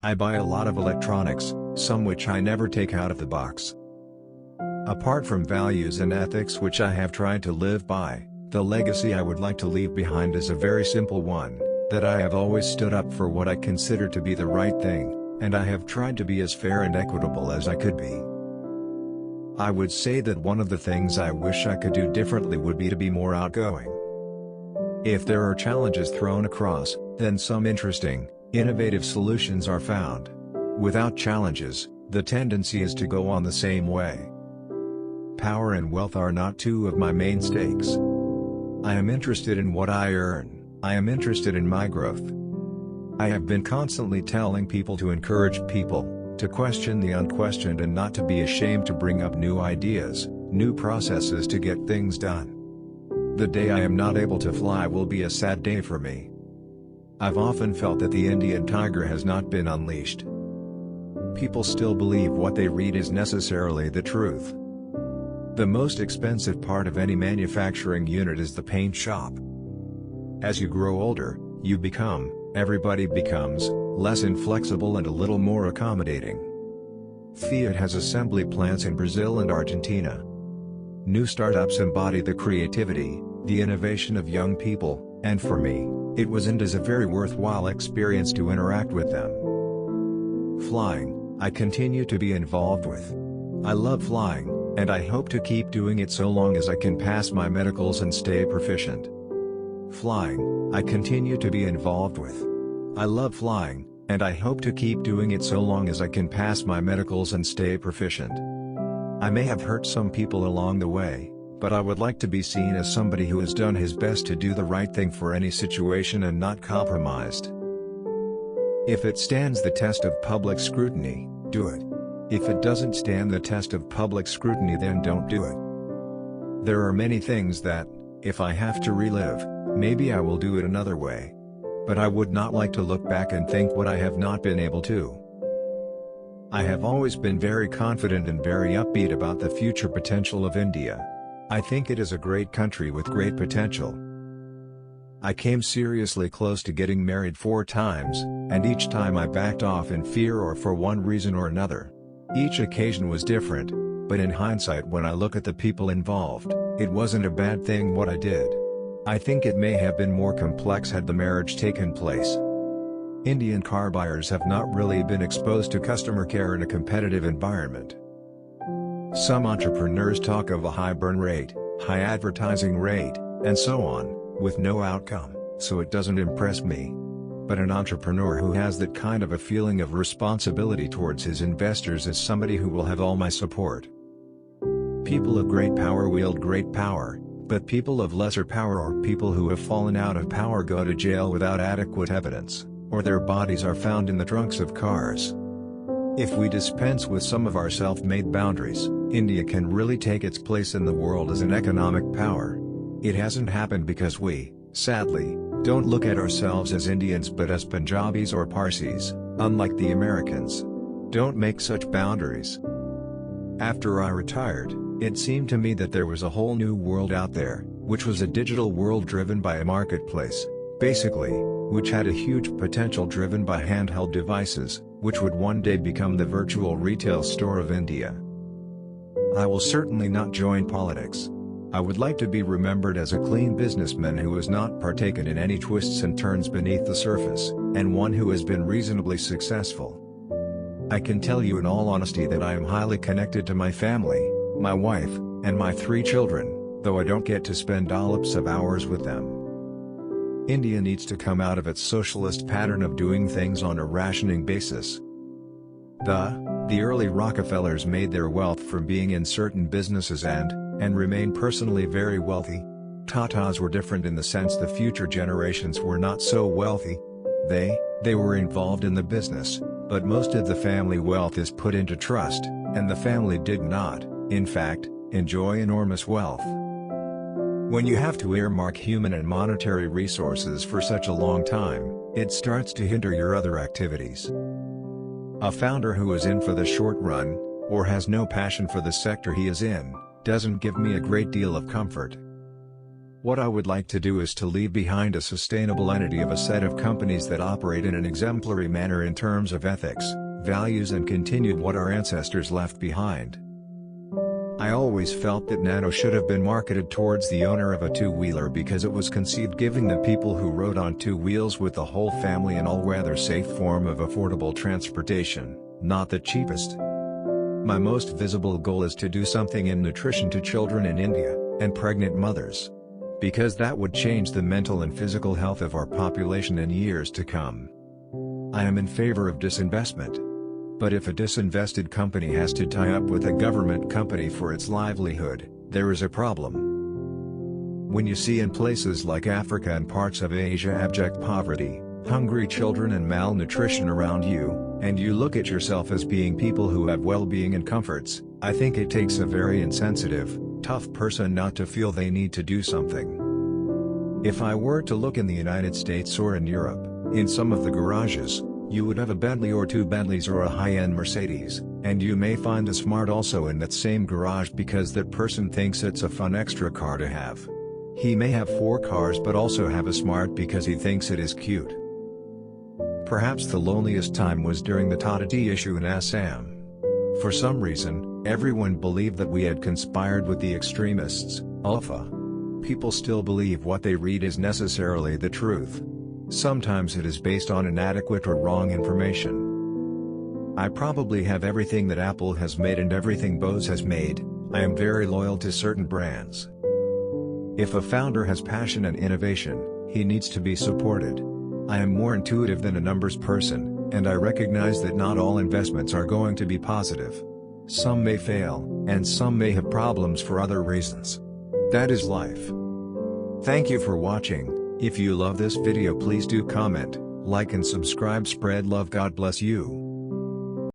I buy a lot of electronics, some which I never take out of the box. Apart from values and ethics which I have tried to live by, the legacy I would like to leave behind is a very simple one, that I have always stood up for what I consider to be the right thing, and I have tried to be as fair and equitable as I could be. I would say that one of the things I wish I could do differently would be to be more outgoing. If there are challenges thrown across, then some interesting, innovative solutions are found. Without challenges, the tendency is to go on the same way. Power and wealth are not two of my main stakes. I am interested in what I earn, I am interested in my growth. I have been constantly telling people to encourage people, to question the unquestioned and not to be ashamed to bring up new ideas, new processes to get things done. The day I am not able to fly will be a sad day for me. I've often felt that the Indian tiger has not been unleashed. People still believe what they read is necessarily the truth. The most expensive part of any manufacturing unit is the paint shop. As you grow older, everybody becomes, less inflexible and a little more accommodating. Fiat has assembly plants in Brazil and Argentina. New startups embody the creativity, the innovation of young people, and for me, it was and is a very worthwhile experience to interact with them. Flying, I continue to be involved with. I love flying, and I hope to keep doing it so long as I can pass my medicals and stay proficient. Flying, I continue to be involved with. I love flying, and I hope to keep doing it so long as I can pass my medicals and stay proficient. I may have hurt some people along the way, but I would like to be seen as somebody who has done his best to do the right thing for any situation and not compromised. If it stands the test of public scrutiny, do it. If it doesn't stand the test of public scrutiny, then don't do it. There are many things that, if I have to relive, maybe I will do it another way. But I would not like to look back and think what I have not been able to. I have always been very confident and very upbeat about the future potential of India. I think it is a great country with great potential. I came seriously close to getting married 4 times, and each time I backed off in fear or for one reason or another. Each occasion was different, but in hindsight when I look at the people involved, it wasn't a bad thing what I did. I think it may have been more complex had the marriage taken place. Indian car buyers have not really been exposed to customer care in a competitive environment. Some entrepreneurs talk of a high burn rate, high advertising rate, and so on, with no outcome, so it doesn't impress me. But an entrepreneur who has that kind of a feeling of responsibility towards his investors is somebody who will have all my support. People of great power wield great power, but people of lesser power or people who have fallen out of power go to jail without adequate evidence, or their bodies are found in the trunks of cars. If we dispense with some of our self-made boundaries, India can really take its place in the world as an economic power. It hasn't happened because we, sadly, don't look at ourselves as Indians but as Punjabis or Parsis, unlike the Americans. Don't make such boundaries. After I retired, it seemed to me that there was a whole new world out there, which was a digital world driven by a marketplace, basically, which had a huge potential driven by handheld devices, which would one day become the virtual retail store of India. I will certainly not join politics. I would like to be remembered as a clean businessman who has not partaken in any twists and turns beneath the surface, and one who has been reasonably successful. I can tell you in all honesty that I am highly connected to my family, my wife, and my 3 children, though I don't get to spend dollops of hours with them. India needs to come out of its socialist pattern of doing things on a rationing basis. The early Rockefellers made their wealth from being in certain businesses and remain personally very wealthy. Tatas were different in the sense the future generations were not so wealthy. They were involved in the business, but most of the family wealth is put into trust, and the family did not, in fact, enjoy enormous wealth. When you have to earmark human and monetary resources for such a long time, it starts to hinder your other activities. A founder who is in for the short run, or has no passion for the sector he is in, doesn't give me a great deal of comfort. What I would like to do is to leave behind a sustainable entity of a set of companies that operate in an exemplary manner in terms of ethics, values and continued what our ancestors left behind. I always felt that Nano should have been marketed towards the owner of a two-wheeler because it was conceived giving the people who rode on two wheels with the whole family an all-weather safe form of affordable transportation, not the cheapest. My most visible goal is to do something in nutrition to children in India, and pregnant mothers. Because that would change the mental and physical health of our population in years to come. I am in favor of disinvestment. But if a disinvested company has to tie up with a government company for its livelihood, there is a problem. When you see in places like Africa and parts of Asia abject poverty, hungry children and malnutrition around you, and you look at yourself as being people who have well-being and comforts, I think it takes a very insensitive, tough person not to feel they need to do something. If I were to look in the United States or in Europe, in some of the garages, you would have a Bentley or two Bentleys or a high-end Mercedes, and you may find a Smart also in that same garage because that person thinks it's a fun extra car to have. He may have 4 cars but also have a Smart because he thinks it is cute. Perhaps the loneliest time was during the Tata tea issue in Assam. For some reason, everyone believed that we had conspired with the extremists, Alpha. People still believe what they read is necessarily the truth. Sometimes it is based on inadequate or wrong information. I probably have everything that Apple has made and everything Bose has made. I am very loyal to certain brands. If a founder has passion and innovation, he needs to be supported. I am more intuitive than a numbers person, and I recognize that not all investments are going to be positive. Some may fail, and some may have problems for other reasons. That is life. Thank you for watching. If you love this video, please do comment, like and subscribe. Spread love. God bless you.